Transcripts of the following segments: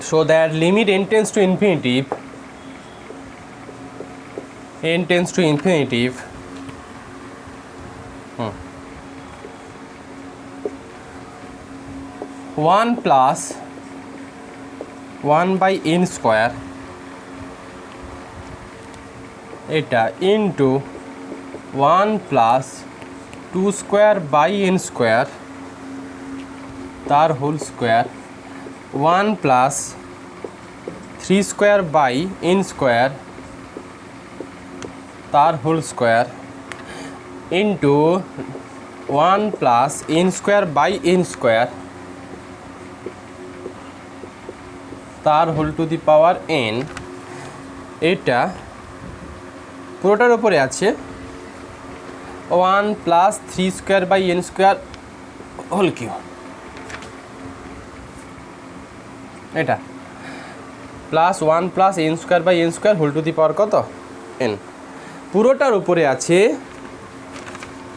so that limit n tends to infinity, n tends to infinity, 1 plus 1 by n square এটা into 1 plus 2 square by n square তার whole square 1 plus 3 square by n square তার whole square into 1 plus n square by n square তার whole to the power n। এটা পুরোটার উপরে আছে 1 plus 3 square by n square whole cube, এটা plus 1 plus n square by n square whole to the power কত n। পুরোটার উপরে আছে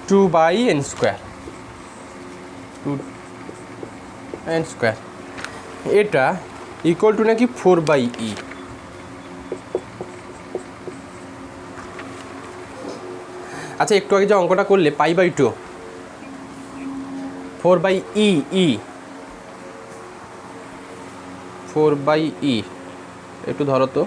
2 by n square, 2 n square, এটা ইকুয়াল টু নাকি 4 by e। আচ্ছা একটু আগে যে অঙ্কটা করলে পাই by 2 4 by e, 4 by e একটু ধরো তো,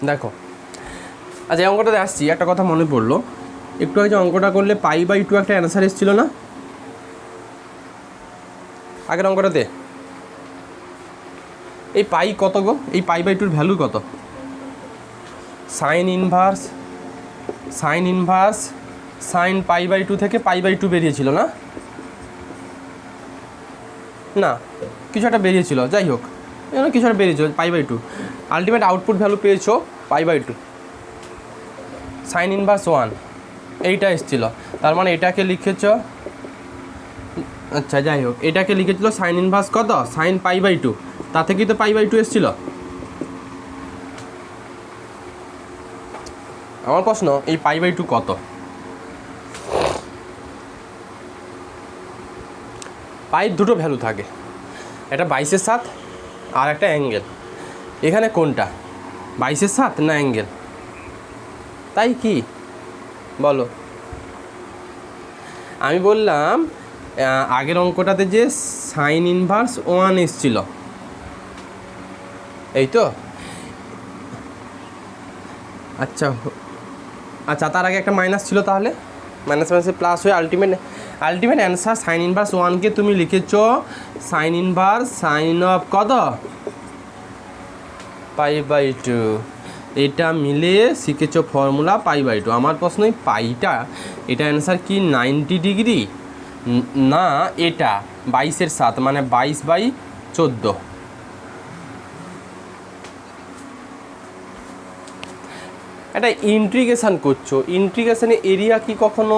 দেখো আচ্ছা এই অঙ্কটাতে আসছি, একটা কথা মনে পড়লো, একটু আগে যে অঙ্কটা করলে পাই বাই 2 একটা অ্যান্সার এসেছিল না আগের অঙ্কটাতে? এই পাই কত গো? এই পাই বাই 2-র ভ্যালু কত? Sine inverse sine pi by 2 থেকে পাই বাই 2 বেরিয়েছিল না? না কিছু একটা বেরিয়েছিল, যাই হোক কিছু একটা বেরিয়েছিল pi by 2, ultimate output value পেয়েছো পাই বাই 2, সাইন ইনভার্স 1 এইটা এসেছিল, তার মানে এটাকে লিখেছ, আচ্ছা যাই হোক এটাকে লিখেছিল সাইন ইনভার্স কত, সাইন পাই বাই 2, তা থেকেই তো পাই বাই 2 এসেছিল। আমার প্রশ্ন এই পাই বাই 2 কত? পাইয়ের দুটো ভ্যালু থাকে, একটা 22-এর সাথ আর একটা অ্যাঙ্গেল, এখানে কোনটা 22-এর সাথ না অ্যাঙ্গেল? তাই কি বলো? আমি বললাম আগের অঙ্কটাতে যে সাইন ইনভার্স 1 এসেছিল, এই তো আচ্ছা আচ্ছা তার আগে একটা মাইনাস ছিল, তাহলে মাইনাস মাইনাসে প্লাস হয়ে আলটিমেট অ্যান্সার সাইন ইনভার্স 1কে তুমি লিখেছ সাইন ইনভার্স সাইন অফ কত পাই বাই 2, এটা মিলে শিখেছ ফর্মুলা পাই বাই 2। আমার প্রশ্ন এই পাইটা এটা অ্যান্সার কি 90 ডিগ্রি না এটা 22-এর সাথ মানে 22 বাই 14? একটা ইন্টিগ্রেশান করছো, ইন্টিগ্রেশানে এরিয়া কি কখনো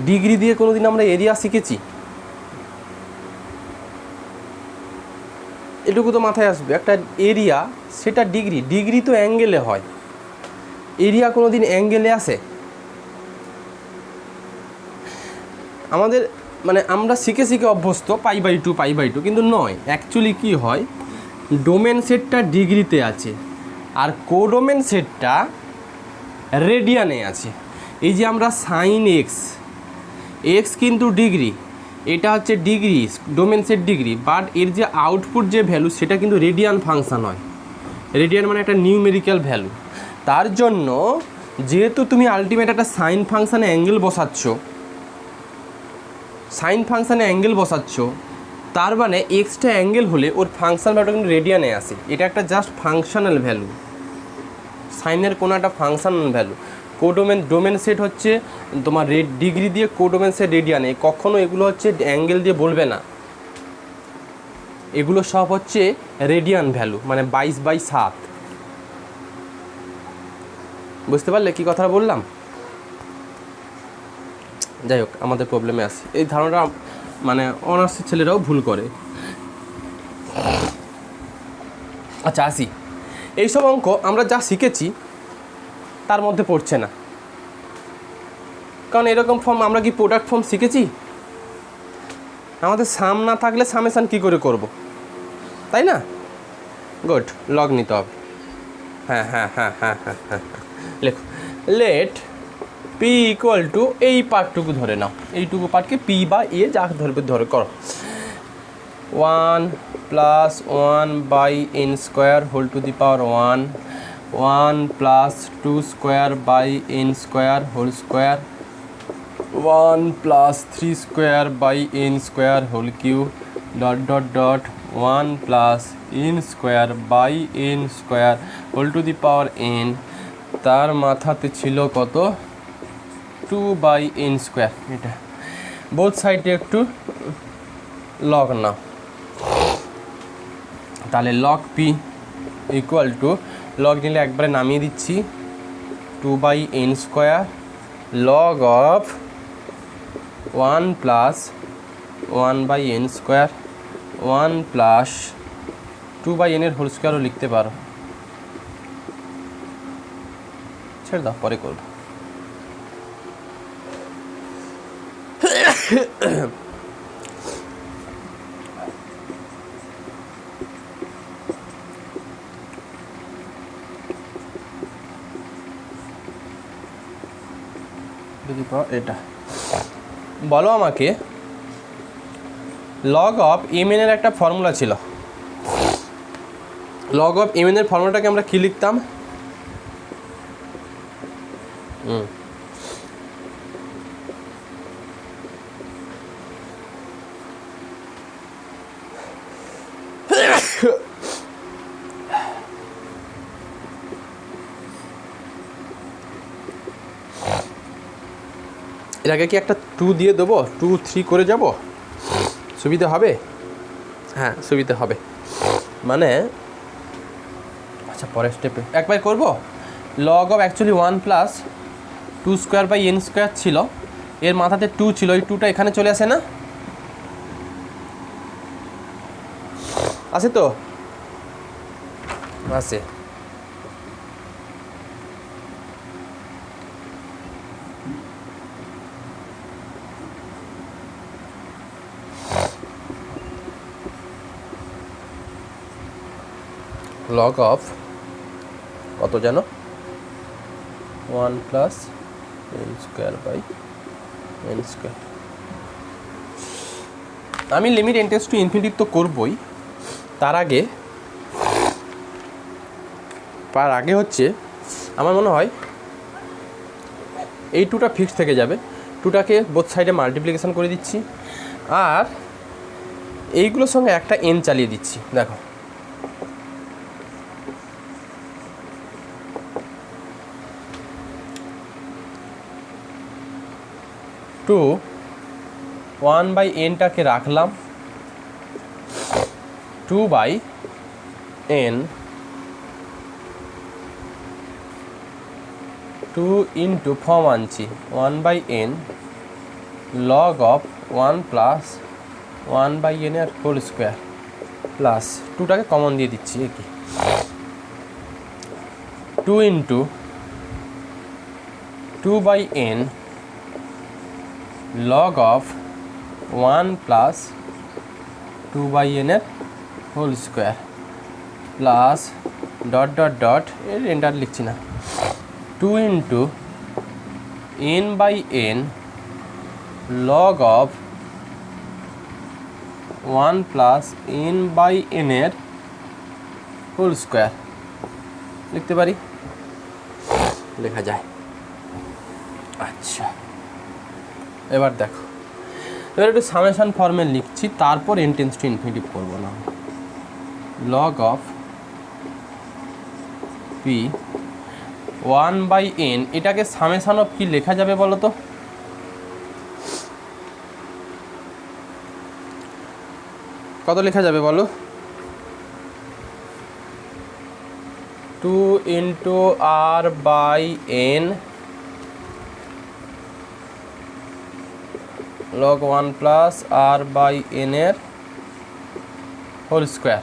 ডিগ্রি দিয়ে কোনো দিন আমরা এরিয়া শিখেছি? এটুকু তো মাথায় আসবে, একটা এরিয়া সেটা ডিগ্রি তো অ্যাঙ্গেলে হয়, এরিয়া কোনো দিন অ্যাঙ্গেলে আসে? আমাদের মানে আমরা শিখে অভ্যস্ত পাই বাই 2 কিন্তু নয়, অ্যাকচুয়ালি কি হয় ডোমেন সেটটা ডিগ্রিতে আছে আর কোডোমেন সেটটা রেডিয়ানে আছে। এই যে আমরা সাইন এক্স কিন্তু ডিগ্রি, এটা হচ্ছে degree domain set degree, but এর যে আউটপুট যে ভ্যালু সেটা কিন্তু রেডিয়ান ফাংশান হয়, রেডিয়ান মানে একটা নিউমেরিক্যাল ভ্যালু। তার জন্য যেহেতু তুমি আলটিমেট একটা সাইন ফাংশানে অ্যাঙ্গেল বসাচ্ছ, তার মানে এক্সটা অ্যাঙ্গেল হলে ওর ফাংশন ভ্যালুটা কিন্তু রেডিয়ানে আসে, এটা একটা জাস্ট ফাংশনাল ভ্যালু, সাইনের কোনো একটা ফাংশনাল ভ্যালু। ডোমেন সেট হচ্ছে তোমার ডিগ্রি দিয়ে, কোডোমেন সেট রেডিয়ানে, কখনো এগুলো হচ্ছে অ্যাঙ্গেল দিয়ে বলবে না, এগুলো সব হচ্ছে রেডিয়ান ভ্যালু মানে 22/7। বুঝতে পারলে কী কথা বললাম? যাই হোক আমাদের প্রবলেমে আসি, এই ধারণাটা মানে অনার্সের ছেলেরাও ভুল করে। আচ্ছা আসি, এইসব অঙ্ক আমরা যা শিখেছি তার মধ্যে পড়ছে না, কারণ এরকম ফর্ম আমরা কি প্রোডাক্ট ফর্ম শিখেছি? আমাদের সাম না থাকলে সামেশান কী করে করব, তাই না? গুড, লগ নিতে হবে। হ্যাঁ হ্যাঁ হ্যাঁ হ্যাঁ হ্যাঁ হ্যাঁ লেখো, লেট পি ইকুয়াল টু, এই পার্টটুকু ধরে নাও, এইটুকু পার্টকে পি বা এ যা ধরবে ধরে করো, 1 plus 1 by N square whole to the power 1, 1 plus 2 square by N square whole square, 1 plus 3 square by N square whole cube, dot dot dot 1 plus N square by N square whole to the power N, তার মাথাতে ছিল কত, 2 by N square. এটা both সাইডে একটু log নাও, তাহলে log P equal to, log নিলে একবারে নামিয়ে দিচ্ছি, 2 by N square log of 1 plus 1 by N square, 1 plus 2 by এনের হোল স্কোয়ারও লিখতে পারো, ছেড়ে দাও পরে করবো। এটা বলো আমাকে, লগ অফ এম এন এর একটা ফর্মুলা ছিল, লগ অফ এম এন এর ফর্মুলাটাকে আমরা কী লিখতাম? এর আগে কি একটা 2 দিয়ে দেবো, 2 3 করে যাব, সুবিধা হবে? হ্যাঁ সুবিধা হবে, মানে আচ্ছা পরের স্টেপে একবার করব। Log of actually 1 plus 2 square by N square ছিল, এর মাথাতে 2 ছিল, এই 2টা এখানে চলে আসে না, আছে তো? আছে। লগ অফ কত যেন, 1 plus N square by N square. আমি limit n tends to infinity তো করবই, তার আগে হচ্ছে আমার মনে হয় এই 2টা ফিক্স থেকে যাবে, 2টাকে বোথ সাইডে মাল্টিপ্লিকেশান করে দিচ্ছি, আর এইগুলোর সঙ্গে একটা এন চালিয়ে দিচ্ছি। দেখো টু 1 বাই এনটাকে রাখলাম, 2 বাই এন, 2 ইন্টু ফর্ম আনছি 1 by N log of 1 plus 1 by N এর হোল স্কোয়ার প্লাস 2টাকে কমন দিয়ে দিচ্ছি, কি 2 into 2 by N log of 1 plus 2 by N এর whole square plus dot dot dot, এর এন্টার লিখছি না, 2 into n by N log of 1 plus n by N এর হোল স্কোয়ার লিখতে পারি, লেখা যায়। আচ্ছা এবার দেখো, এবার একটু সামেশান ফর্মে লিখছি, তারপর এন টেন্ডস টু ইনফিনিটি করবো না, log of P 1 by N, এটাকে সামেশান অফ কি লেখা যাবে বলো তো? কত লেখা যাবে বলো? 2 into R by N log 1 plus R by N এর হোল স্কোয়ার,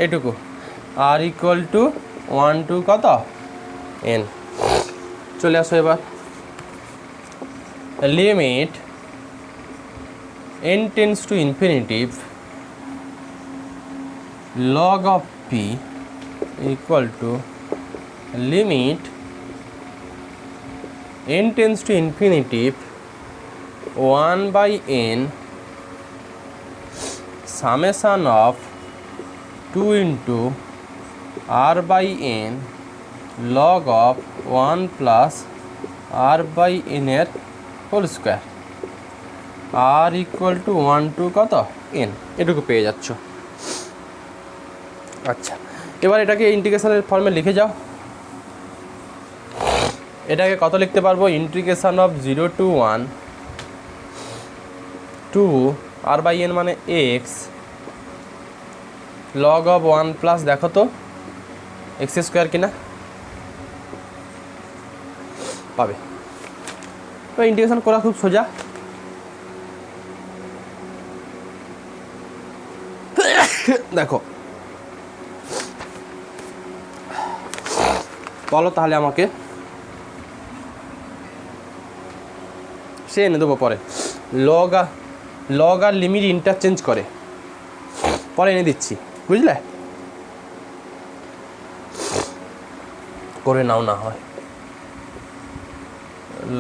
এটুকু, আর ইকুয়াল টু 1 টু কত এন। চলে আসো এবার, limit n tends to infinity log of p equal to limit n tends to infinity 1 by n summation of 2 into r by n log of 1 plus r by n এর whole square r equal to 1 to কত n, এটুকু পেয়ে যাচ্ছ। আচ্ছা, এবার এটাকে ইন্টিগ্রেশনের ফর্মে লিখে যাও। এটাকে কত লিখতে পারবো? Integration of 0 to 1 to r বাই n মানে x log of 1 প্লাস, দেখো তো x স্কোয়ার কিনা, পাবে। তো ইন্টিগ্রেশন করা খুব সোজা। দেখো বলো তাহলে আমাকে, সে এনে দেবো পরে। লগ আর লিমিট ইন্টারচেঞ্জ করে, পরে এনে দিচ্ছি, বুঝলে? করে নাও না হয়।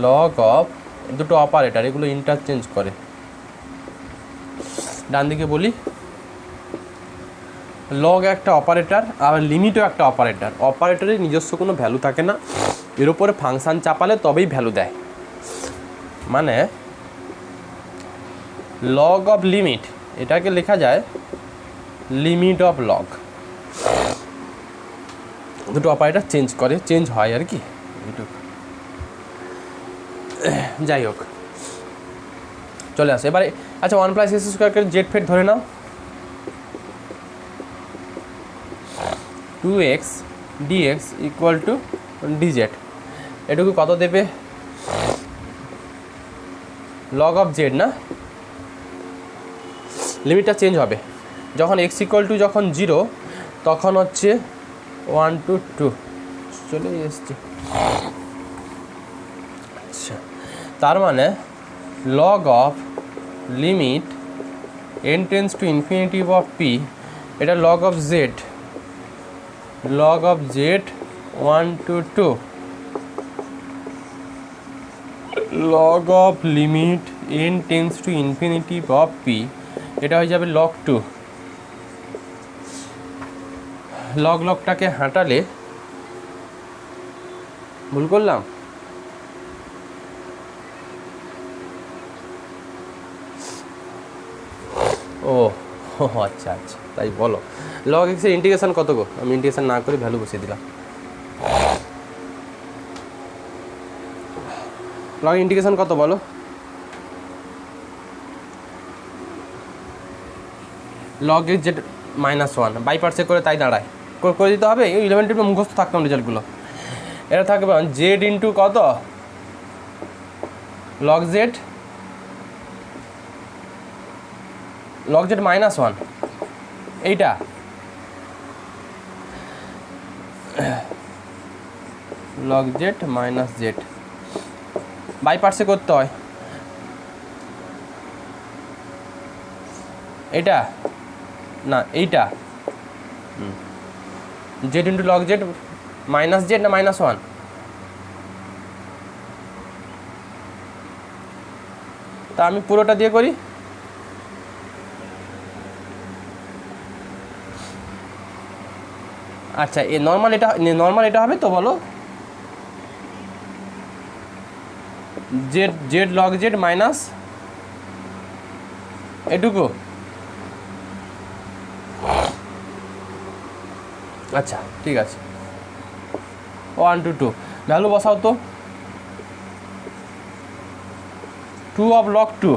লগ অফ দুটো অপারেটর, এগুলো ইন্টারচেঞ্জ করে। ডান দিকে বলি, লগ একটা অপারেটর আর লিমিটও একটা অপারেটর। অপারেটরের নিজস্ব কোনো ভ্যালু থাকে না, এর উপরে ফাংশান চাপালে তবেই ভ্যালু দেয়। মানে লগ অফ লিমিট, এটাকে লেখা যায় লিমিট অফ লগ। দুটো অপারেটর চেঞ্জ হয় আর কি, এইটুকু। যাই হোক, চলে আসে এবারে। আচ্ছা, 1 প্লাস এস স্কোয়ারকে জেড ফেড ধরে নাও, 2x dx equal to dz। এটুকু কত দেবে? লগ অফ জেড না, লিমিটটা চেঞ্জ হবে যখন x ইকুয়াল টু যখন 0, তখন হচ্ছে 1 টু 2 চলে এসছে। আচ্ছা, তার মানে log of limit n tends to infinity of p, এটা log of Z, log of z 1 to 2 log of limit n tends to infinity of p, এটা হয়ে যাবে log 2। লগটাকে হাঁটালে, ভুল করলাম? ও আচ্ছা আচ্ছা, তাই বলো। লগ এক্সের ইন্টিগ্রেশন কত গো? আমি ইন্টিগ্রেশন না করে ভ্যালু বসিয়ে দিলাম। লগ ইন্টিগ্রেশন কত বলো? লগ এক্স জেড -1 বাই পার্টসে করে তাই দাঁড়ায়, করে দিতে হবে। এই 11 টিপে মুখস্থ থাকতাম রেজাল্টগুলো। এটা থাকবে জেড ইন্টু কত? লগ জেড -1, এইটা log z minus z by পার্টসে করতে হয়। এইটা না, এইটা z into log z minus z না -1? তা আমি পুরোটা দিয়ে করি। আচ্ছা, এ নর্মাল এটা হবে তো বলো? জেড লগ জেড মাইনাস এটুকু। আচ্ছা ঠিক আছে, 1 to 2 ভ্যালু বসাও তো। 2 অফ লগ 2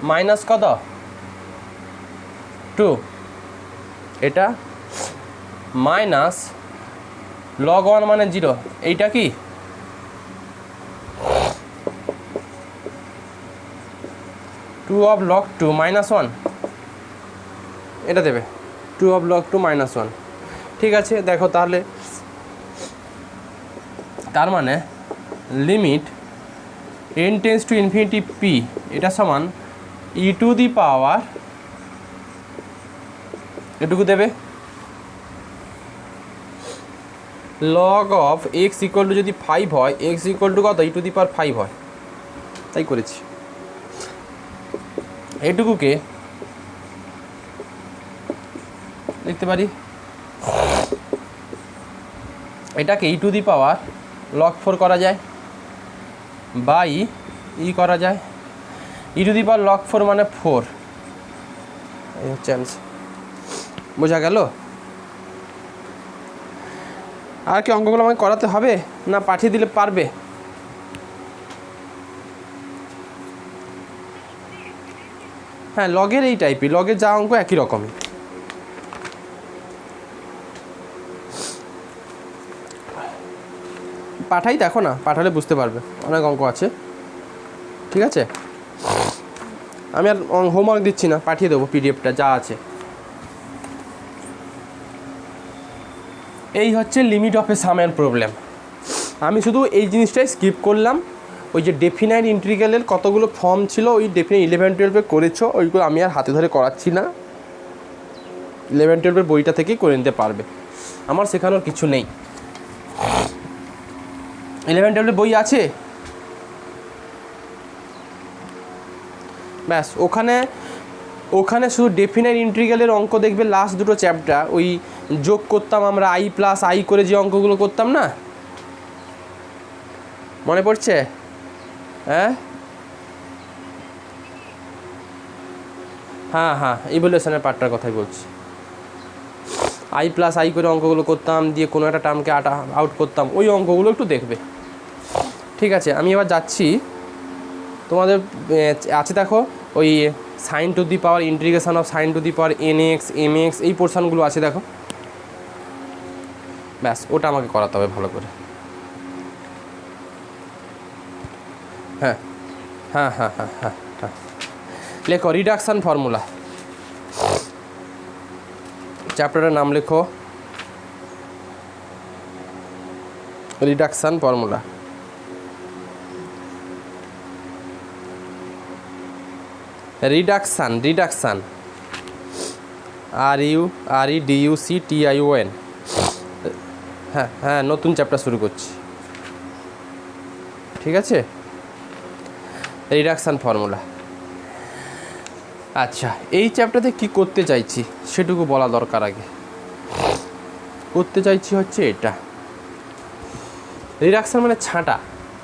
মাইনাস কত? 2, এটা মাইনাস লগ 1 মানে 0, এইটা কি? টু অফ লগ 2 -1, এটা দেবে 2 অফ লগ 2 -1। ঠিক আছে, দেখো তাহলে, তার মানে limit n tends to infinity P এটা সমান ই টু দি পাওয়ার এটুকু দেবে log of x equal to যদি 5 হয় এক্স ইকুয়াল টু কত ই টু দি পাওয়ার 5 হয়, তাই করেছি। এটুকুকে লিখতে পারি এটাকে ই টু দি পাওয়ার লগ 4 করা যায় বাই ই করা যায়, ই টু দি পাওয়ার লগ 4 মানে 4, এই হচ্ছে অ্যান্সার। বোঝা গেল? আর কি অঙ্কগুলো আমাকে করাতে হবে না পাঠিয়ে দিলে পারবে? হ্যাঁ, লগের এই টাইপই, লগের যা অঙ্ক একই রকমই। পাঠাই, দেখো না, পাঠালে বুঝতে পারবে, অনেক অঙ্ক আছে। ঠিক আছে, আমি আর হোমওয়ার্ক দিচ্ছি না, পাঠিয়ে দেবো পিডিএফটা যা আছে। এই হচ্ছে লিমিট অফ এ সামের প্রবলেম। আমি শুধু এই জিনিসটাই স্কিপ করলাম, ওই যে ডেফিনাইট ইন্টিগ্রালের কতগুলো ফর্ম ছিল ওই ডেফিনাইট 11-12 করেছো, ওইগুলো আমি আর হাতে ধরে করাচ্ছি না, 11-12 বইটা থেকেই করে নিতে পারবে, আমার শেখানোর কিছু নেই। 11-12 বই আছে, ব্যাস ওখানে শুধু ডেফিনাইট ইন্টিগ্রালের অঙ্ক দেখবে, লাস্ট দুটো চ্যাপ্টার ওই যোগ করতাম আমরা আই প্লাস আই করে যে অঙ্কগুলো করতাম না, মনে পড়ছে? হ্যাঁ হ্যাঁ হ্যাঁ, ইভ্যালুয়েশনের পার্টটার কথাই বলছি। আই প্লাস আই করে অঙ্কগুলো করতাম, দিয়ে কোনো একটা টার্মকে আউট করতাম, ওই অঙ্কগুলো একটু দেখবে। ঠিক আছে, আমি এবার যাচ্ছি, তোমাদের আছে দেখো ওই sine to the power integration of sine to the power N X M X, এই পোর্শনগুলো আছে দেখো, ব্যাস ওটা আমাকে করাতে হবে ভালো করে। হ্যাঁ হ্যাঁ হ্যাঁ হ্যাঁ হ্যাঁ হ্যাঁ, লেখো রিডাকশান ফর্মুলা, চ্যাপ্টারের নাম লেখো রিডাকশান ফর্মুলা। Reduction REDUCTION। হ্যাঁ হ্যাঁ, নতুন চ্যাপ্টার শুরু করছি। ঠিক আছে, রিডাকশান ফর্মুলা। আচ্ছা, এই চ্যাপ্টারে কি করতে চাইছি সেটুকু বলা দরকার। আগে করতে চাইছি হচ্ছে এটা, রিডাকশান মানে ছাঁটা,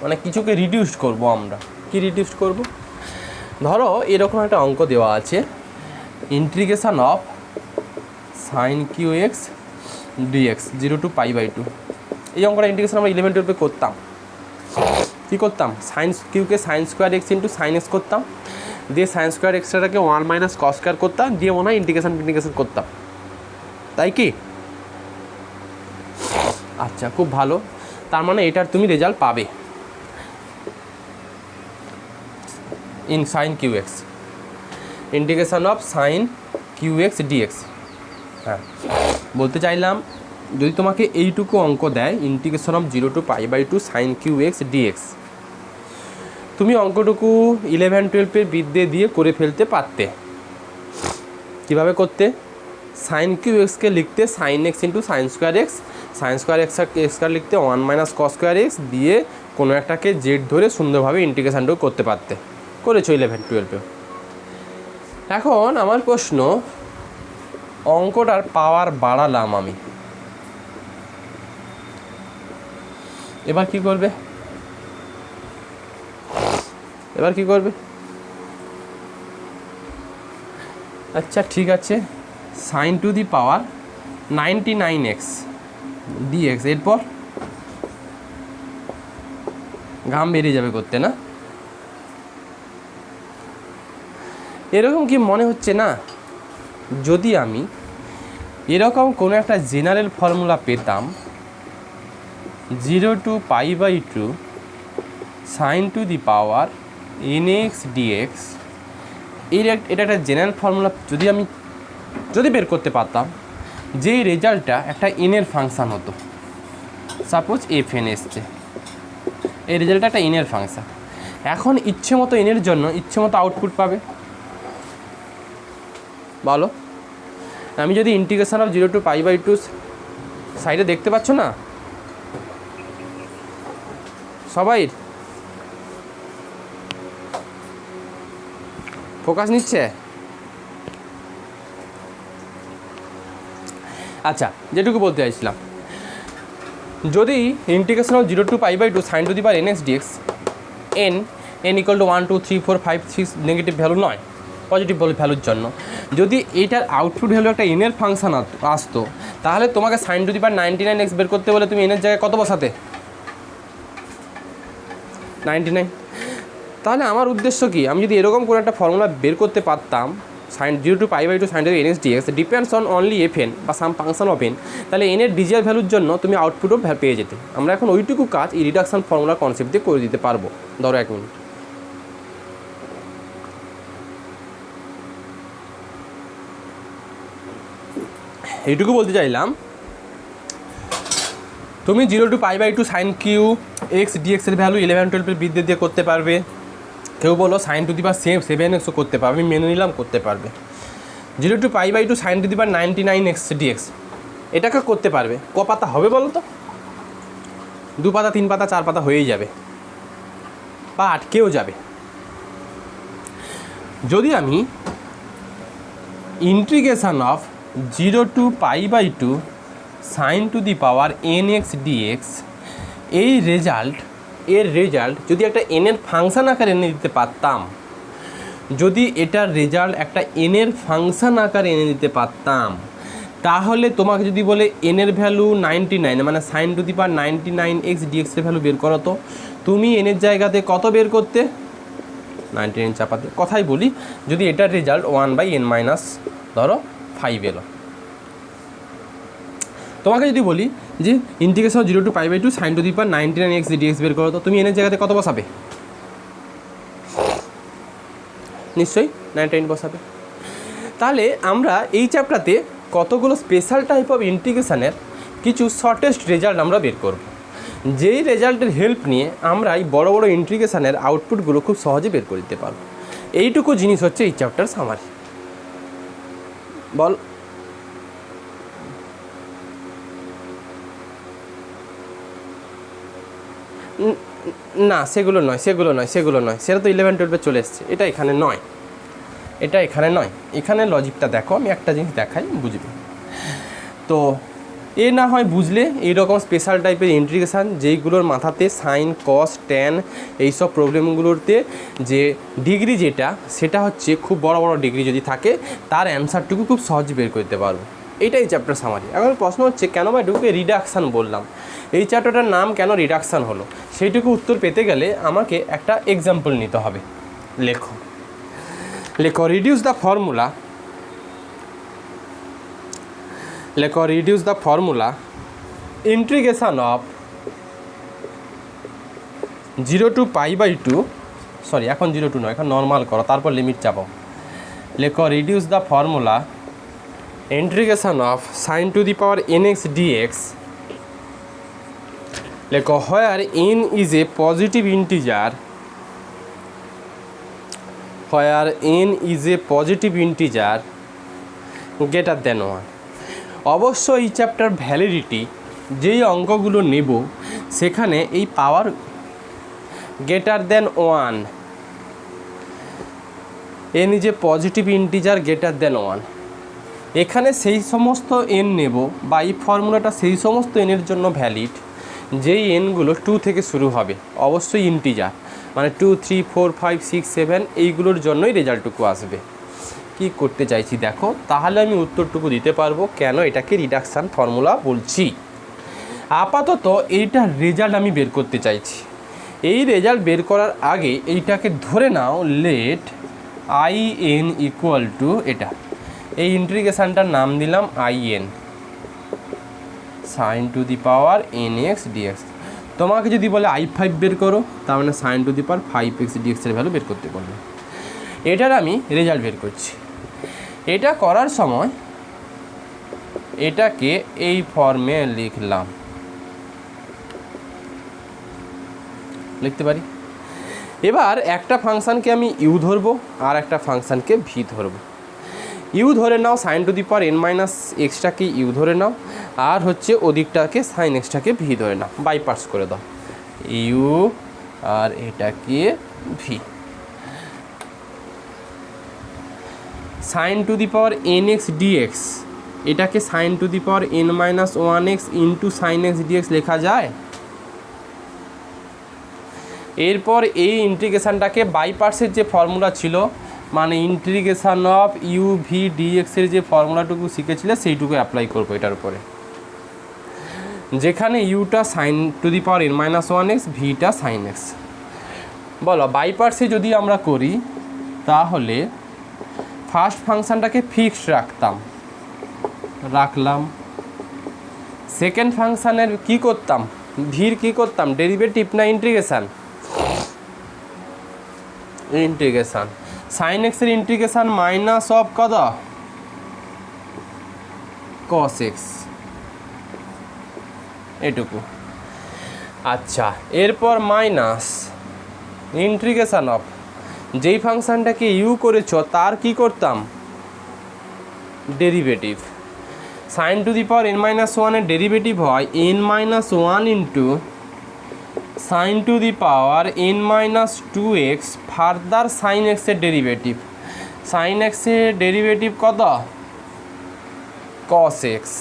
মানে কিছুকে রিডিউস করব। আমরা কি রিডিউস করব? ধরো এরকম একটা অঙ্ক দেওয়া আছে, integration of sine cube x DX 0 to π/2। এই অঙ্কটা ইন্টিগ্রেশন আমরা 11-12 করতাম। কী করতাম? সাইন কিউকে sine square x into sine x করতাম, দিয়ে সাইন স্কোয়ার এক্সটাকে 1 - cos স্কোয়ার করতাম, দিয়ে মনে হয় ইন্টিগ্রেশন করতাম, তাই কি? আচ্ছা, খুব ভালো, তার মানে এটার তুমি রেজাল্ট পাবে in sine cube x, integration of sine cube x dx. হ্যাঁ, বলতে চাইলাম যদি তোমাকে এইটুকু অঙ্ক দেয়, integration of 0 to π/2 sine cube x dx, তুমি অঙ্কটুকু 11-12 বিদ্যে দিয়ে করে ফেলতে পারতে। কীভাবে করতে? সাইন কিউ এক্সকে লিখতে sine x into sine square x, sine square এক্সকে লিখতে 1 - cos স্কোয়ার এক্স, দিয়ে কোনো একটাকে জেড ধরে সুন্দরভাবে ইন্টিগ্রেশনটুকু করতে পারতে। করেছো 11-12। এখন আমার প্রশ্ন, অঙ্কটার পাওয়ার বাড়ালাম আমি, এবার কি করবে? আচ্ছা ঠিক আছে, sine to the power 99x DX, এরপর ঘাম বেরিয়ে যাবে করতে না? এরকম কি মনে হচ্ছে না, যদি আমি এরকম কোনো একটা জেনারেল ফর্মুলা পেতাম, 0 to π/2 sine to the power nx dx, এটা একটা জেনারেল ফর্মুলা যদি বের করতে পারতাম, যেই রেজাল্টটা একটা এনের ফাংশান হতো, সাপোজ fn এসছে, এই রেজাল্টটা একটা এনের ফাংশান, এখন ইচ্ছে মতো এনের জন্য ইচ্ছে মতো আউটপুট পাবে। বলো, আমি যদি ইন্টিগ্রেশন অফ 0 to π/2 সাইডে দেখতে পাচ্ছ না সবাই? ফোকাস নিচ্ছে? আচ্ছা, যেটুকু বলতে চাইছিলাম, যদি integration of 0 to π/2 sin two the power nx dx n equal to 1 2 3 4 5 6 negative value নয়, পজিটিভ ভ্যালুর জন্য যদি এইটার আউটপুট ভ্যালু একটা এনের ফাংশন আসতো, তাহলে তোমাকে sin two the power 99x বের করতে বলে তুমি এনের জায়গায় কত বসাতে? 99। তাহলে আমার উদ্দেশ্য কি, আমি যদি এরকম কোনো একটা ফর্মুলা বের করতে পারতাম, sin 0 to π/2 sin to the nx dx depends on only fn বা সাম ফাংশন অফ n, তাহলে এনের ডিজিয়ার ভ্যালুর জন্য তুমি আউটপুটও পেয়ে যেতে। আমরা এখন ওইটুকু কাজ এই রিডাকশন ফর্মুলার কনসেপ্ট দিয়ে করে দিতে পারবো। ধরো 1 মিনিট। এইটুকু বলতে চাইলাম, তুমি 0 to π/2 sin cube X dx এর ভ্যালু 11 12 বৃদ্ধি দিয়ে করতে পারবে। কেউ বলো sin two the power 7x করতে পারবে, আমি মেনে নিলাম করতে পারবে। 0 to π/2 sin two the power 99x dx এটাকে করতে পারবে। ক পাতা হবে বলো তো? 2 পাতা 3 পাতা 4 পাতা হয়েই যাবে বা আটকেও যাবে। যদি আমি integration of 0 to π/2 sin two the power nx dx এর রেজাল্ট যদি একটা এনের ফাংশন আকারে এনে দিতে পারতাম, যদি এটার রেজাল্ট একটা এনের ফাংশন আকারে এনে দিতে পারতাম, তাহলে তোমাকে যদি বলে এনের ভ্যালু 99 মানে sin two the power 99x dx এর ভ্যালু বের করো, তো তুমি এনের জায়গাতে কত বের করতে? 99 চাপাতে। কথাই বলি, যদি এটার রেজাল্ট 1/n ধরো 5 এলো, তোমাকে যদি বলি যে integration 0 to π/2 sin two the power 99x dx বের করো, তো তুমি এনের জায়গাতে কত বসাবে? নিশ্চয়ই 99 বসাবে। তাহলে আমরা এই চ্যাপ্টারতে কতগুলো স্পেশাল টাইপ অফ ইন্টিগ্রেশনের কিছু শর্টেস্ট রেজাল্ট আমরা বের করব, যেই রেজাল্টের হেল্প নিয়ে আমরা এই বড় বড় ইন্টিগ্রেশনের আউটপুটগুলো খুব সহজে বের করে দিতে পারবো। এইটুকু জিনিস হচ্ছে এই চ্যাপ্টার সামারি। বল, না সেগুলো নয়, সেটা তো 11 12 চলে এসছে। এটা এখানে নয়, এখানে লজিকটা দেখো, আমি একটা জিনিস দেখাই বুঝবে। তো এ না হয় বুঝলে এইরকম স্পেশাল টাইপের ইন্টিগ্রেশান যেইগুলোর মাথাতে সাইন কস ট্যান এইসব প্রবলেমগুলোতে যে ডিগ্রি সেটা হচ্ছে খুব বড় বড় ডিগ্রি যদি থাকে, তার অ্যান্সারটুকু খুব সহজে বের করতে পারবো। এইটাই চ্যাপ্টার সামারি। এখন প্রশ্ন হচ্ছে কেন বা ঢুকে রিডাকশান বললাম, এই চ্যাপ্টারটার নাম কেন রিডাকশান হলো, সেইটুকু উত্তর পেতে গেলে আমাকে একটা এক্সাম্পল নিতে হবে। লেখো reduce the formula integration of 0 to π/2 sorry এখন 0 to নয়, এখন নর্মাল করো, তারপর লিমিট চাপাও। লেখো reduce the formula integration of sin two the power nx dx। লেখো where n is a positive integer, greater than 1। অবশ্য এই চ্যাপ্টার ভ্যালিডিটি যেই অঙ্কগুলো নেব সেখানে এই power greater than 1, n is a positive integer greater than 1, এখানে সেই সমস্ত n নেব বা এই ফর্মুলাটা সেই সমস্ত এনের জন্য ভ্যালিড যেই এনগুলো 2 থেকে শুরু হবে, অবশ্যই ইন্টিজার, মানে 2 3 4 5 6 7 এইগুলোর জন্যই রেজাল্টটুকু আসবে। কি করতে চাইছি দেখো, তাহলে আমি উত্তরটুকু দিতে পারবো কেন এটাকে রিডাকশান ফর্মুলা বলছি। আপাতত এইটার রেজাল্ট আমি বের করতে চাইছি। এই রেজাল্ট বের করার আগে এইটাকে ধরে নাও, লেট in ইকুয়াল টু এটা, এই ইন্টিগ্রেশানটার নাম দিলাম in sin two the power nx dx। তোমাকে যদি বলে i5 বের করো, তার মানে sin two the power 5x dx এর ভ্যালু বের করতে বলবে। এটার আমি রেজাল্ট বের করছি। এটা করার সময় এটাকে এই ফর্মে লিখতে পারি। এবার একটা ফাংশানকে আমি ইউ ধরবো আর একটা ফাংশানকে ভি ধরবো। ইউ ধরে নাও sine to the power N minus এক্সটাকে ইউ ধরে নাও, আর হচ্ছে ওদিকটাকে সাইন এক্সটাকে ভি ধরে নাও, বাইপার্টস করে দাও, ইউ আর এটাকে v. Sine to the power N x dx, এটাকে sine to the power N minus one x into sine x dx লেখা যায়। এরপর এই ইন্টিগ্রেশানটাকে বাইপার্টসের যে ফর্মুলা ছিল, মানে ইন্টিগ্রেশান অফ ইউ ভি ডিএক্সের যে ফর্মুলাটুকু শিখেছিলে সেইটুকু অ্যাপ্লাই করবো এটার উপরে, যেখানে ইউটা sine to the power N minus one X, ভিটা সাইন এক্স। বলো বাইপার্টসে যদি আমরা করি তাহলে ফার্স্ট ফাংশানটাকে ফিক্সড রাখলাম, সেকেন্ড ফাংশানের কি করতাম, ভির কি করতাম, ডেরিভেটিভ না ইন্টিগ্রেশান, ইন্টিগ্রেশান। সাইন এক্সের ইন্টিগ্রেশান মাইনাস অফ কত, কস এক্স, এটুকু। আচ্ছা, এরপর মাইনাস ইন্টিগ্রেশান অফ যেই ফাংশানটাকে ইউ করেছ তার কি করতাম, derivative. Sine to the power N minus ওয়ানের ডেরিভেটিভ হয় n minus one into sine to the power N minus two x further sine এক্সের ডেরিভেটিভ। সাইন এক্সের ডেরিভেটিভ কত, কস এক্স।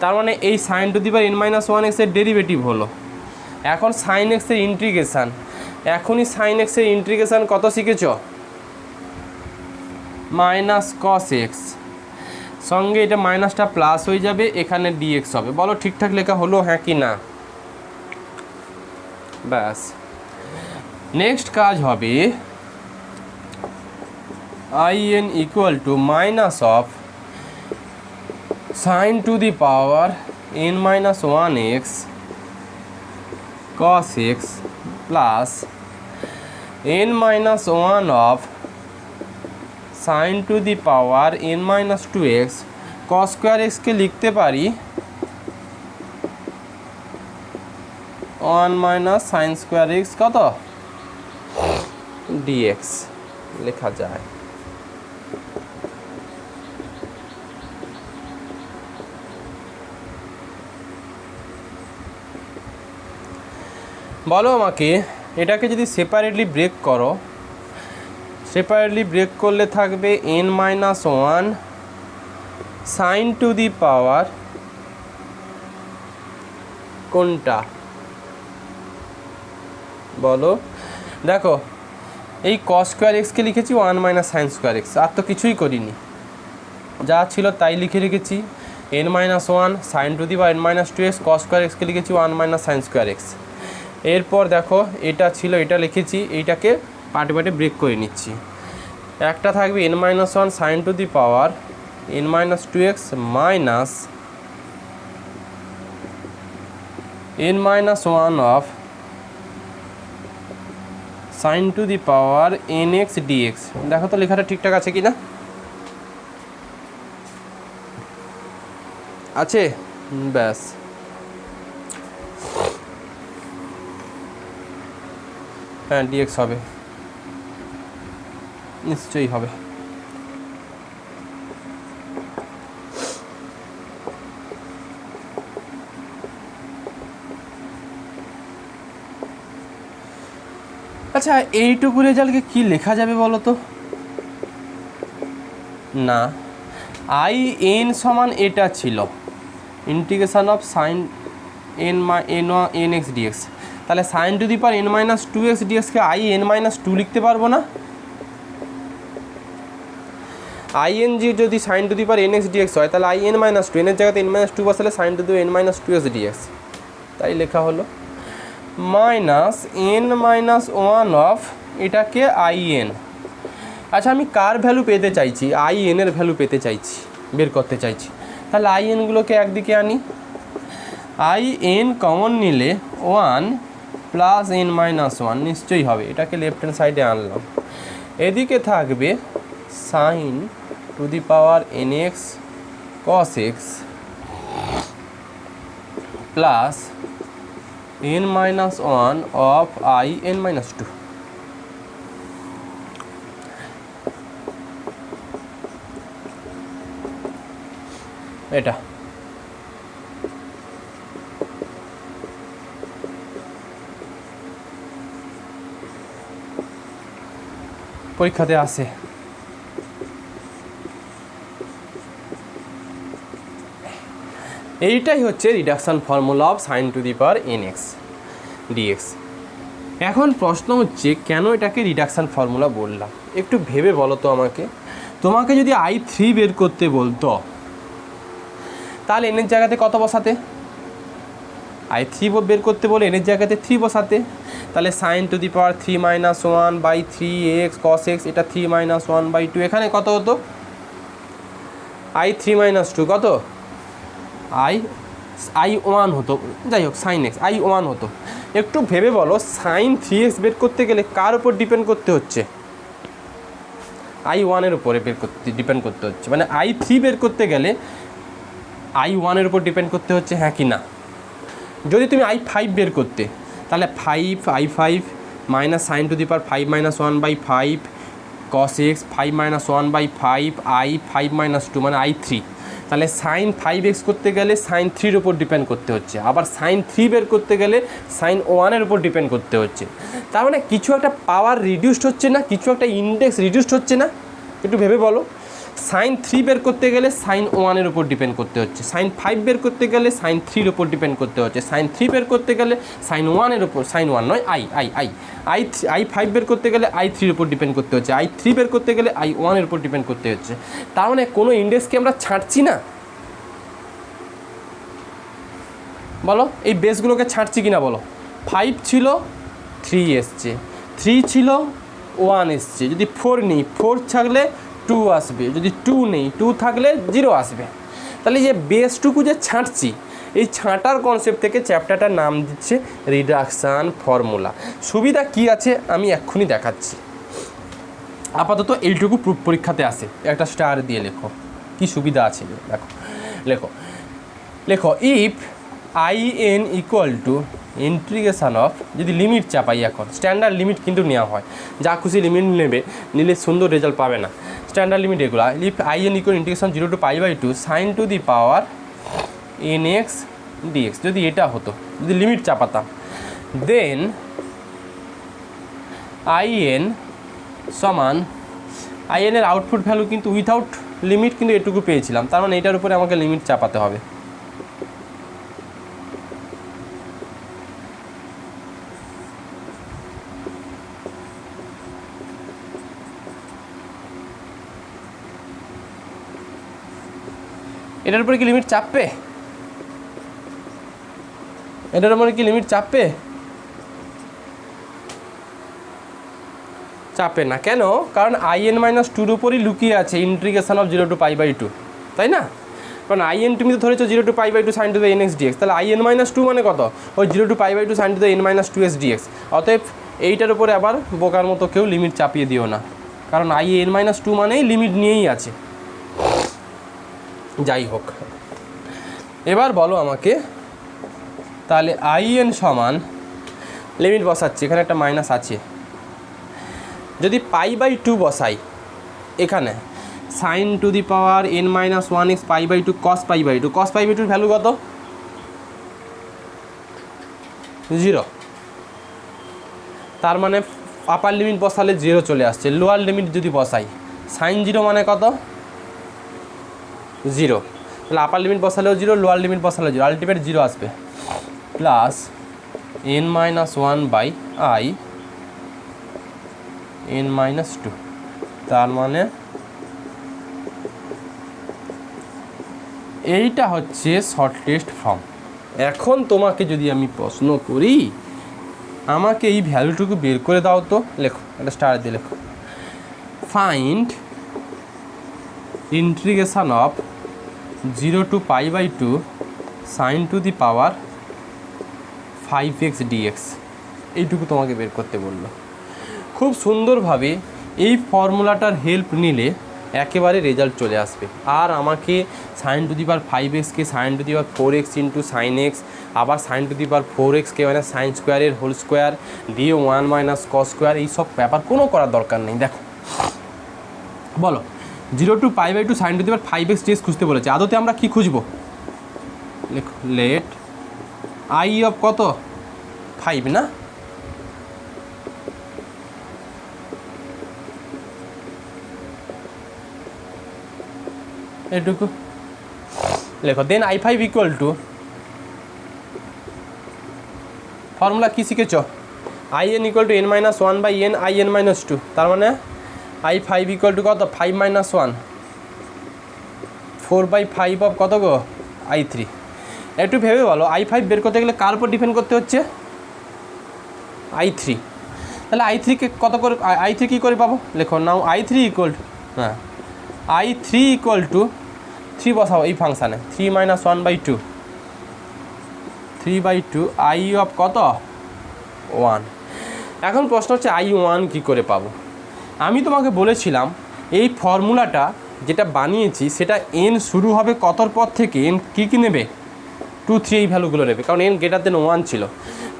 তার মানে এই sine to the power N minus one এক্সের derivative হলো। এখন সাইন এক্সের ইন্টিগ্রেশান, এখনই সাইন এক্সের ইন্টিগ্রেশান কত শিখেছ, মাইনাস কস এক্স, সঙ্গে এটা মাইনাসটা প্লাস হয়ে যাবে, এখানে ডিএক্স হবে। বলো ঠিকঠাক লেখা হলো হ্যাঁ কি না? ব্যাস। নেক্সট কাজ হবে I n equal to minus of sine to the power N minus one x cos x plus n minus one of sine to the power N minus two x cos square এক্সকে লিখতে পারি one minus sine square x কত, dx লেখা যায়। বলো আমাকে এটাকে যদি সেপারেটলি ব্রেক করো, সেপারেটলি ব্রেক করলে থাকবে n minus one sine to the power কোনটা বলো, দেখো এই কস স্কোয়ার এক্সকে লিখেছি one minus sine square x, আর তো কিছুই করিনি, যা ছিল তাই লিখে রেখেছি। N minus one sine to the power N minus two x cos square এক্সকে লিখেছি one minus sine square x. এরপর দেখো এটা ছিল, এটা লিখেছি, এইটাকে পার্টে পার্টে ব্রেক করে নিচ্ছি। একটা থাকবে n minus one sine to the power N minus two x minus n minus one of sine to the power N x dx. দেখো তো লেখাটা ঠিকঠাক আছে কি না, আছে? ব্যাস। হ্যাঁ ডিএক্স হবে, নিশ্চয়ই হবে। আচ্ছা এইটুকু রেজাল্টকে কি লেখা যাবে বলো তো? না, আই এন সমান এটা ছিল integration of sine n n x dx, তাহলে sine to the power N minus two x ডিএক্সকে আই এন মাইনাস টু লিখতে পারবো না? আই এন জি যদি sine to the power N x dx হয় তাহলে আই এন মাইনাস টু, এনের জায়গাতে এন মাইনাস টু বসালে sine to the n minus two x dx, তাই লেখা হলো minus n minus one of এটাকে আই এন। আচ্ছা আমি কার ভ্যালু পেতে চাইছি, আই এনের ভ্যালু পেতে চাইছি, বের করতে চাইছি, তাহলে আই এনগুলোকে একদিকে আনি, আই এন কমন নিলে one plus n minus one নিশ্চয়ই হবে, এটাকে লেফট হ্যান্ড সাইডে আনলাম। এদিকে থাকবে sine to the power N x cos x plus n minus one of I n minus two. এটা পরীক্ষাতে আসে। এইটাই হচ্ছে reduction formula of sine to the power nx dx। এখন প্রশ্ন হচ্ছে কেন এটাকে রিডাকশান ফর্মুলা বললাম, একটু ভেবে বলো তো আমাকে। তোমাকে যদি i3 বের করতে বলতো তাহলে এনের জায়গাতে কত বসাতে? i3 বের করতে বলে এনের জায়গাতে 3 বসাতে। তাহলে sine to the power 3 - 1/3x cos x, এটা 3 - 1/2, এখানে কত হতো? i3 - 2 কত? i1 হতো, যাই হোক সাইন এক্স i1 হতো। একটু ভেবে বলো, সাইন 3x বের করতে গেলে কার উপর ডিপেন্ড করতে হচ্ছে? i1 উপরে ডিপেন্ড করতে হচ্ছে, মানে i3 বের করতে গেলে i1 উপর ডিপেন্ড করতে হচ্ছে, হ্যাঁ কি না? যদি তুমি i5 বের করতে তাহলে i5 minus sine to the power 5 - 1/5 cos x, 5 - 1/5 i5 - 2 মানে i3। তাহলে সাইন 5x করতে গেলে সাইন 3 উপর ডিপেন্ড করতে হচ্ছে, আবার সাইন 3 বের করতে গেলে সাইন 1 উপর ডিপেন্ড করতে হচ্ছে। তার মানে কিছু একটা পাওয়ার রিডিউসড হচ্ছে না, কিছু একটা ইন্ডেক্স রিডিউসড হচ্ছে না? একটু ভেবে বলো। সাইন 3 বের করতে গেলে সাইন 1 উপর ডিপেন্ড করতে হচ্ছে, সাইন 5 বের করতে গেলে সাইন 3 উপর ডিপেন্ড করতে হচ্ছে, সাইন 3 বের করতে গেলে সাইন 1 উপর, সাইন 1 নয় i5 বের করতে গেলে i3 উপর ডিপেন্ড করতে হচ্ছে, i3 বের করতে গেলে i1 উপর ডিপেন্ড করতে হচ্ছে। তার মানে কোনো ইন্ডেক্সকে আমরা ছাড়ছি না, বলো এই বেসগুলোকে ছাড়ছি কিনা বলো। 5 ছিল 3 এসছে, 3 ছিল 1 এসছে, যদি 4 নিই 4 থাকলে 2 আসবে, যদি 2 নেই 2 থাকলে 0 আসবে। তাহলে যে বেসটুকু যে ছাঁটছি, এই ছাঁটার কনসেপ্ট থেকে চ্যাপ্টারটার নাম দিচ্ছে রিডাকশান ফর্মুলা। সুবিধা কি আছে আমি এক্ষুনি দেখাচ্ছি। আপাতত এইটুকু প্রুফ পরীক্ষাতে আসে, একটা স্টার দিয়ে লেখো কি সুবিধা আছে। দেখো লেখো if in equal to integration of, যদি লিমিট চাপাই, এখন স্ট্যান্ডার্ড লিমিট কিন্তু নেওয়া হয়, যা খুশি লিমিট নিলে সুন্দর রেজাল্ট পাবে না, স্ট্যান্ডার্ড লিমিট এগুলো। If in equal integration 0 to π/2 sine to the power nx dx, যদি এটা হতো, যদি লিমিট চাপাতাম, দেন in সমান in এর আউটপুট ভ্যালু কিন্তু উইথাউট লিমিট কিন্তু এটুকু পেয়েছিলাম, তার মানে এটার উপরে আমাকে লিমিট চাপাতে হবে। এটার উপরে কি লিমিট চাপবে? এটার উপরে কি লিমিট চাপবে? চাপে না। কেন? কারণ in - 2 উপরই লুকিয়ে আছে ইন্টিগ্রেশন অফ 0 to π/2, তাই না? কারণ in তুমি তো ধরেছো 0 to π/2 sine to the nx dx, তাহলে in - 2 মানে কত? ওই 0 to π/2 sine to the n - 2s dx। অতএব এইটার উপরে আবার বোকার মতো কেউ লিমিট চাপিয়ে দিও না, কারণ in - 2 মানেই লিমিট নিয়েই আছে। যাই হোক, এবার বলো আমাকে, তাহলে in সমান লিমিট বসাচ্ছি, এখানে একটা মাইনাস আছে, যদি π/2 বসাই এখানে sine to the power n - 1x π/2 cos π/2, cos π/2 value কত? 0। তার মানে আপার লিমিট বসালে 0 চলে আসছে, লোয়ার লিমিট যদি বসাই সাইন 0 মানে কত? 0। তাহলে আপার লিমিট বসালেও 0, লোয়ার লিমিট বসালেও 0, আলটিমেট 0 আসবে। প্লাস n - 1/i n - 2, তার মানে এইটা হচ্ছে শর্টেস্ট ফর্ম। এখন তোমাকে যদি আমি প্রশ্ন করি, আমাকে এই ভ্যালুটুকু বের করে দাও তো, লেখো একটা স্টার দিয়ে লেখো, find integration of 0 to π/2 sine to the power 5x dx, এইটুকু তোমাকে বের করতে বললো। খুব সুন্দরভাবে এই ফর্মুলাটার হেল্প নিলে একেবারে রেজাল্ট চলে আসবে। আর আমাকে সাইন টু দি পাওয়ার 5xকে sine to the power 4x into sine x, আবার সাইন টু দি পাওয়ার 4xকে মানে সাইন স্কোয়ারের হোল স্কোয়ার দিয়ে 1 - cos স্কোয়ার, এইসব ব্যাপার কোনো করার দরকার নেই। দেখো বলো 0 to π/2 sin two the power 5x dx খুঁজতে বলেছে। আদতে আমরা কি খুঁজবো? লেখো লেট আই অফ কত 5 না, এটুকু লেখো। দেন i5 ইকুয়াল টু ফর্মুলা কি শিখেছ? in equal to n-1/n in-2, তার মানে i5 ইকুয়াল টু কত 5 - 1 4/5 অফ কত গো i3। একটু ভেবে বলো i5 বের করতে গেলে কার উপর ডিপেন্ড করতে হচ্ছে? i3। তাহলে i3কে কত করে i3 কী করে পাবো? লেখো নাও i3 equal to i3 equal to 3 বসাবো এই ফাংশানে 3 - 1/2 3/2 i অফ কত 1। এখন প্রশ্ন হচ্ছে i1 কী করে পাবো? আমি তোমাকে বলেছিলাম এই ফর্মুলাটা যেটা বানিয়েছি সেটা n শুরু হবে কতর পর থেকে, n কী নেবে 2, 3 এই ভ্যালুগুলো নেবে, কারণ n গ্রেটার দেন 1 ছিল।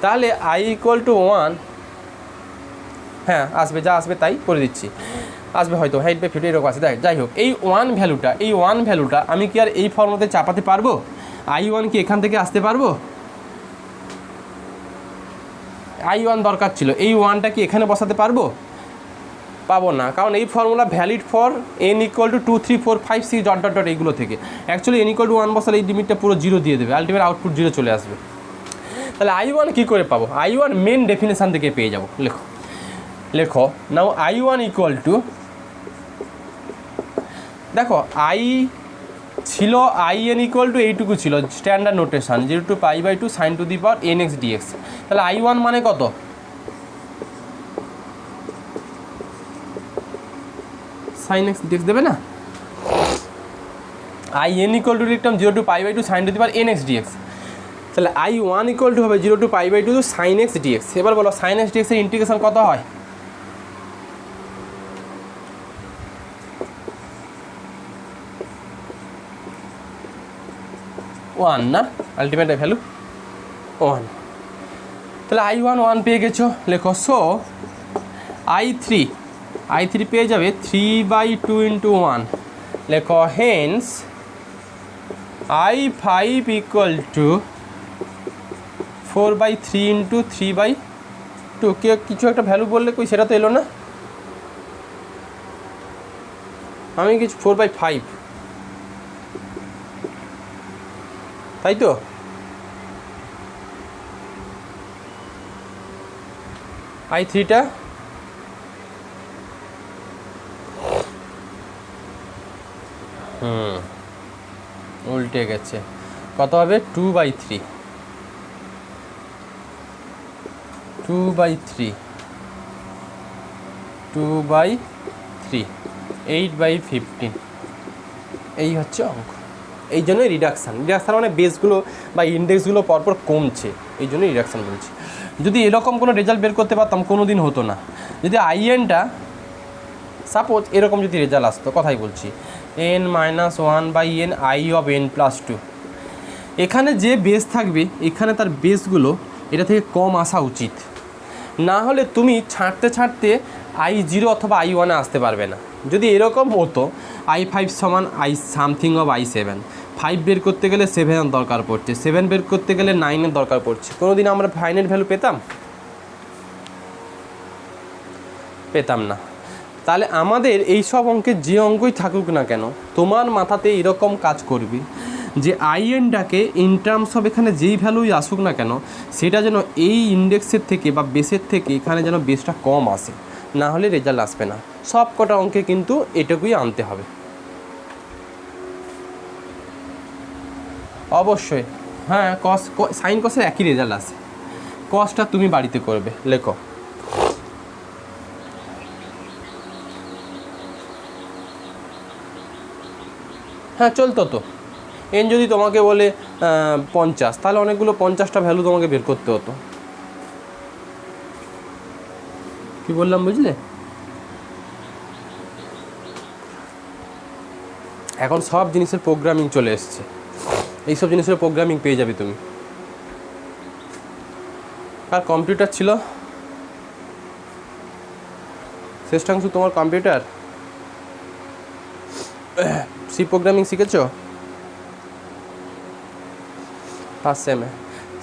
তাহলে i ইকুয়াল টু 1, হ্যাঁ আসবে, যা আসবে তাই করে দিচ্ছি, আসবে হয়তো 8/50 এরকম আছে। যাই হোক, এই 1 ভ্যালুটা আমি কি আর এই ফর্মুলাতে চাপাতে পারবো? i1 কি এখান থেকে আসতে পারবো? i1 দরকার ছিল, এই 1টা কি এখানে বসাতে পারবো? পাবো না, কারণ এই formula valid for n equal to 2, 3, 4, 5, 6 dot dot dot এইগুলো থেকে। অ্যাকচুয়ালি n ইকুয়াল টু 1 বসালে এই লিমিটটা পুরো 0 দিয়ে দেবে, আলটিমেট আউটপুট 0 চলে আসবে। তাহলে i1 কী করে পাবো? i1 মেন ডেফিনেশান থেকে পেয়ে যাবো। লেখো নাও i1 ইকুয়াল টু, দেখো i ছিল in ইকুয়াল টু এইটুকু ছিল standard notation 0 to π/2 sin two the power nx dx। তাহলে i1 মানে কত? sin x dx দেবে না? in ইকুয়াল টু লিখতাম 0 to π/2 sin two the power nx dx। তাহলে i1 ইকুয়াল টু হবে 0 to π/2 sin x dx। এবার বলো sin x dx এর ইন্টিগ্রেশন কত হয়? 1 না, আলটিমেট ভ্যালু 1। তাহলে i1 1 পেয়ে গেছো। লেখো সো i3 পেয়ে যাবে 3/2 × 1। লেখো হেন্স i5 ইকুয়াল টু 4/3 × 3/2। কেউ কিছু একটা ভ্যালু বললে কই সেটা তো এলো না, আমি কিছু 4/5, তাই তো? i3টা উল্টে গেছে, কত হবে 2/3 8/15, এই হচ্ছে অঙ্ক। এই জন্যই রিডাকশান মানে বেসগুলো বা ইন্ডেক্সগুলো পরপর কমছে, এই জন্যই রিডাকশান বলছি। যদি এরকম কোনো রেজাল্ট বের করতে পারতাম কোনো দিন হতো না। যদি আইএনটা সাপোজ এরকম যদি রেজাল্ট আসতো, কথাই বলছি n-1/n i অফ n+2, এখানে যে বেস থাকবে এখানে তার বেসগুলো এটা থেকে কম আসা উচিত, না হলে তুমি ছাড়তে i0 অথবা i1 আসতে পারবে না। যদি এরকম হতো i5 সমান i সামথিং অফ i7, 5 বের করতে গেলে 7 দরকার পড়ছে, 7 বের করতে গেলে 9 দরকার পড়ছে, কোনো দিন আমরা ফাইনাল ভ্যালু পেতাম না। তাহলে আমাদের এই সব অঙ্কে যে অঙ্কই থাকুক না কেন, তোমার মাথাতে এরকম কাজ করবে যে আইএনটাকে ইন টার্মস অফ এখানে যেই ভ্যালুই আসুক না কেন সেটা যেন এই ইন্ডেক্সের থেকে বা বেসের থেকে এখানে যেন বেসটা কম আসে, না হলে রেজাল্ট আসবে না। সব কটা অঙ্কে কিন্তু এটুকুই আনতে হবে অবশ্যই। হ্যাঁ, সাইন কসের একই রেজাল্ট আসে, কসটা তুমি বাড়িতে করবে। লেখো হ্যাঁ চলতো তো, এন যদি তোমাকে বলে 50, তাহলে অনেকগুলো 50টা ভ্যালু তোমাকে বের করতে হতো। কি বললাম বুঝলে? এখন সব জিনিসের প্রোগ্রামিং চলে এসছে, এইসব জিনিসের প্রোগ্রামিং পেয়ে যাবে তুমি। আর কম্পিউটার ছিল শেষটাংশ তোমার কম্পিউটার, সি প্রোগ্রামিং শিখেছো ফার্স্ট সেমে?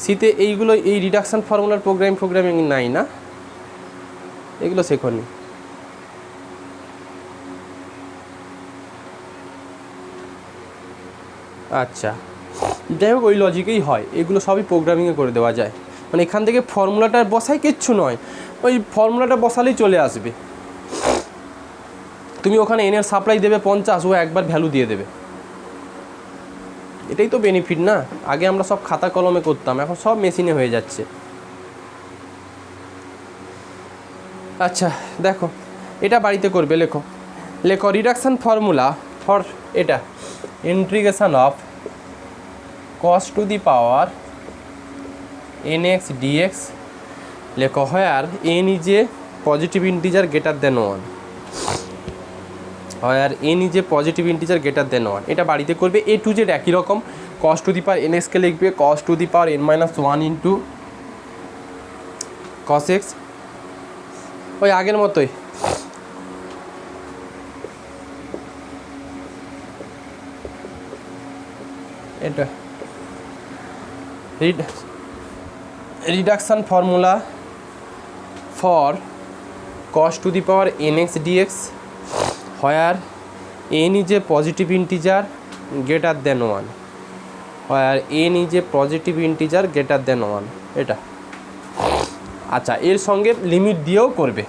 সিতে এইগুলো এই রিডাকশান ফর্মুলার প্রোগ্রামিং নাই না, এগুলো শেখনি। আচ্ছা, যাই হোক, ওই লজিকেই হয়, এগুলো সবই প্রোগ্রামিংয়ে করে দেওয়া যায়। মানে এখান থেকে ফর্মুলাটা বসাই কিচ্ছু নয়, ওই ফর্মুলাটা বসালেই চলে আসবে। তুমি ওখানে এনের সাপ্লাই দেবে 50, ও একবার ভ্যালু দিয়ে দেবে। এটাই তো বেনিফিট না। আগে আমরা সব খাতা কলমে করতাম, এখন সব মেশিনে হয়ে যাচ্ছে। আচ্ছা দেখো, এটা বাড়িতে করবে। লেখো লেখো রিডাকশান ফর্মুলা ফর এটা integration of cos two the power nx dx। লেখো where n is a positive integer greater than 1, where n is a positive integer greater than 1। এটা বাড়িতে করবে। a টু জেড একই রকম, cos two the power nx কে লিখবে cos two the power n-1 into cos x, ওই আগের মতোই। এটা reduction formula for cos two the power nx dx, where n is a positive integer greater than 1, where n is a positive integer greater than 1। এটা আচ্ছা, এর সঙ্গে limit দিয়েও করবে,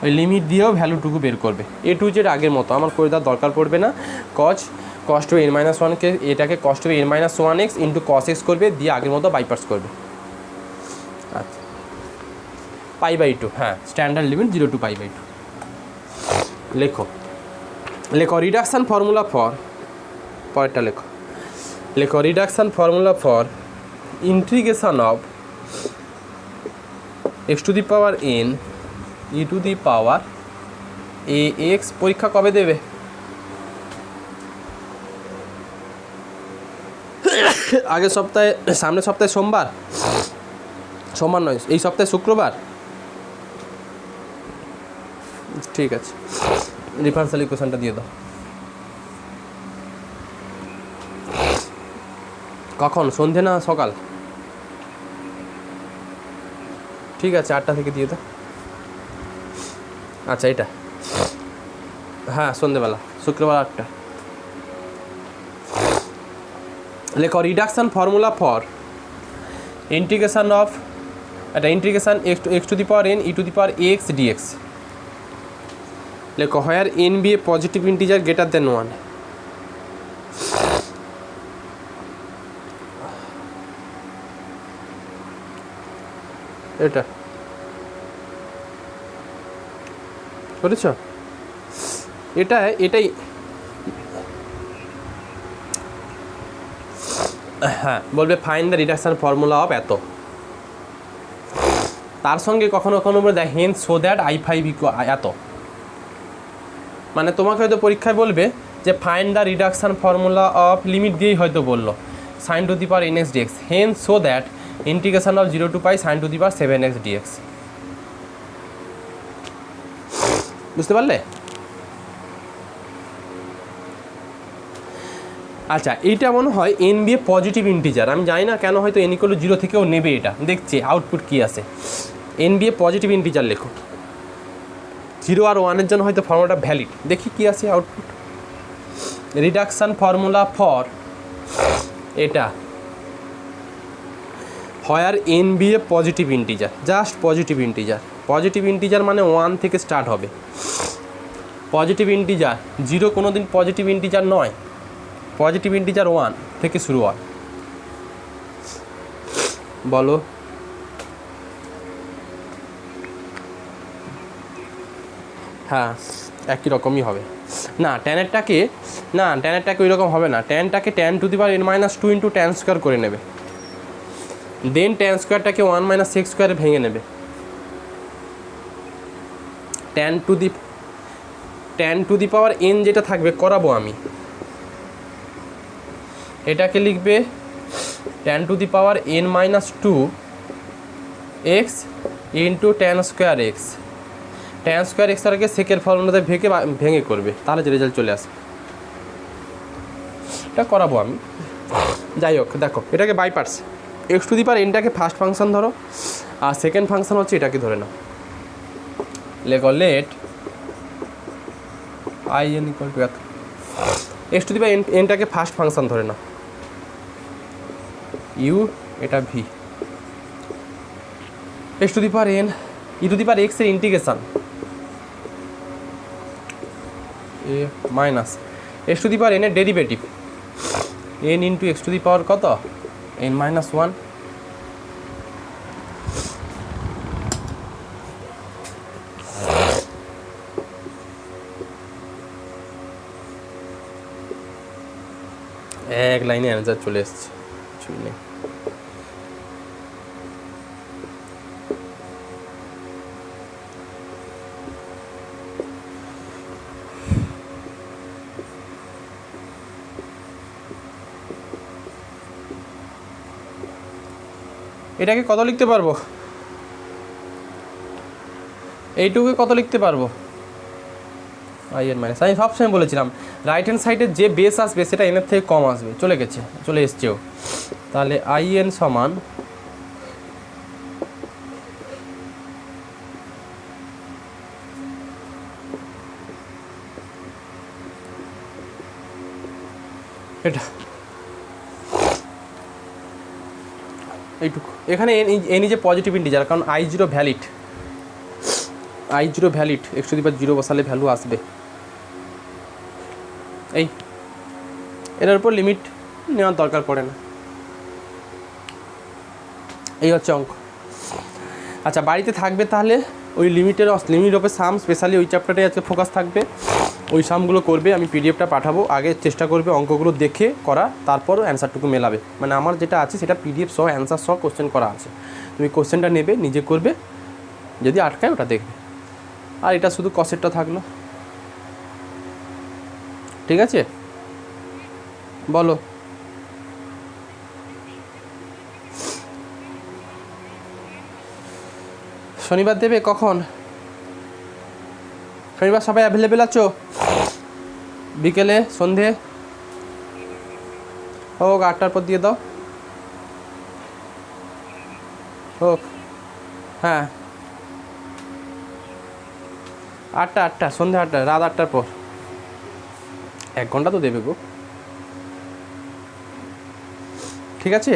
ওই লিমিট দিয়েও ভ্যালুটুকু বের করবে। এ টু জেড আগের মতো, আমার করে দেওয়ার দরকার পড়বে না। cos টু n-1কে এটাকে cos to n-1x into cos x করবে, দিয়ে আগের মতো বাইপার্স করবে। আচ্ছা, π/2, হ্যাঁ স্ট্যান্ডার্ড লিমিট 0 টু π/2। লেখো লেখো রিডাকশান ফর্মুলা ফর, পরেরটা লেখো লেখো reduction formula for integration of x to the power n e to the power ax। পরীক্ষা কবে দেবে? আগের সপ্তাহে, সামনের সপ্তাহে সোমবার নয়, এই সপ্তাহে শুক্রবার। ঠিক আছে, ডিফারেন্সিয়াল ইকুয়েশনটা দিয়ে দাও। কখন, সন্ধে না সকাল? ঠিক আছে, 8টা থেকে দিয়ে দাও। আচ্ছা এটা, হ্যাঁ সন্ধেবেলা, শুক্রবার 8টা। লেখো reduction formula for integration of এটা integration x to the power n e to the power ax dx। লেখো where n be a positive integer greater than 1। এটা করেছ? এটাই হ্যাঁ, বলবে find the reduction formula of এত। তার সঙ্গে কখনো কখনো বলে দেয় হেন্স সো দ্যাট i5 এত। মানে তোমাকে হয়তো পরীক্ষায় বলবে যে find the reduction formula of, limit দিয়েই হয়তো বললো sine to the power nx dx, hence so that integration of 0 to pi sine to the power 7x dx। বুঝতে পারলে? আচ্ছা, এইটা মনে হয় n be a positive integer, আমি জানি না কেন, হয়তো n = 0 থেকেও নেবে। এটা দেখছে আউটপুট কী আসে। n be a positive integer লেখো, 0 আর 1-এর জন্য হয়তো ফর্মুলাটা ভ্যালিড। দেখি কী আসে আউটপুট। রিডাকশান ফর্মুলা ফর এটা where n be a positive integer, just positive integer. Positive integer মানে 1 থেকে স্টার্ট হবে। পজিটিভ ইন্টিজার 0 কোনো দিন পজিটিভ ইন্টিজার নয়, পজিটিভ ইন্টিজার 1 থেকে শুরু হয়। বলো হ্যাঁ, একই রকমই হবে। না ট্যানেরটাকে ওই রকম হবে না। ট্যানটাকে tan to the power n-2 into tan square করে নেবে, দেন ট্যান স্কোয়ারটাকে 1 - x স্কোয়ারে ভেঙে নেবে। Tan to the power n যেটা থাকবে করাবো আমি, এটাকে লিখবে tan to the power n-2 x into tan square x. Tan square এক্সটাকে সেকের ফর্মুলাতে ভেঙে করবে, তাহলে যে রেজাল্ট চলে আসবে। এটা করাবো আমি। যাই হোক, দেখো এটাকে by parts, x to the power এনটাকে ফার্স্ট ফাংশন ধরো, আর সেকেন্ড ফাংশন হচ্ছে এটাকে ধরে নাও। Let I n equal to এত, এক্স টু দি পাওয়ার এনটাকে ফার্স্ট ফাংশন ধরে নাও, ইউ এটা v, x to the power n e to the power x এর ইন্টিগ্রেশন এ minus x to the power n এর derivative n into x to the power কত n minus one, এক লাইনে answer চলে এসছে, কিছুই নেই। এটাকে কত লিখতে পারবো, এইটুকুকে কত লিখতে পারবো, আই এন মাইনাস, আমি সবসময় বলেছিলাম রাইট হ্যান্ড সাইডে যে বেস আসবে সেটা এনের থেকে কম আসবে, চলে এসছেও। তাহলে আই এন সমান এটা এইটুকু, এখানে এন যে পজিটিভ ইন্টিজার, কারণ I zero valid, x to the power zero বসালে ভ্যালু আসবে। এই এটার উপর লিমিট নেওয়ার দরকার পড়ে না, এই হচ্ছে অঙ্ক। আচ্ছা বাড়িতে থাকবে তাহলে ওই লিমিট অফ সাম, স্পেশালি ওই চ্যাপ্টারটাই আজকে ফোকাস থাকবে, ওই সামগুলো করবে, আমি পিডিএফটা পাঠাবো, আগে চেষ্টা করবে অঙ্কগুলো দেখে করা, তারপর অ্যান্সারটুকু মেলাবে। মানে আমার যেটা আছে সেটা পিডিএফ সহ অ্যান্সার সহ কোশ্চেন করা আছে, তুমি কোশ্চেনটা নেবে নিজে করবে, যদি আটকায় ওটা দেখবে। আর এটা শুধু কসেটটা থাকলো, ঠিক আছে? বলো শনিবার দেবে কখন? শনিবার সবাই অ্যাভেলেবেল আছো? বিকেলে, সন্ধে হোক, 8টার পর দিয়ে দাও হোক। হ্যাঁ 8টা সন্ধে 8টা, রাত 8টার পর, 1 ঘন্টা তো দেবে গো, ঠিক আছে?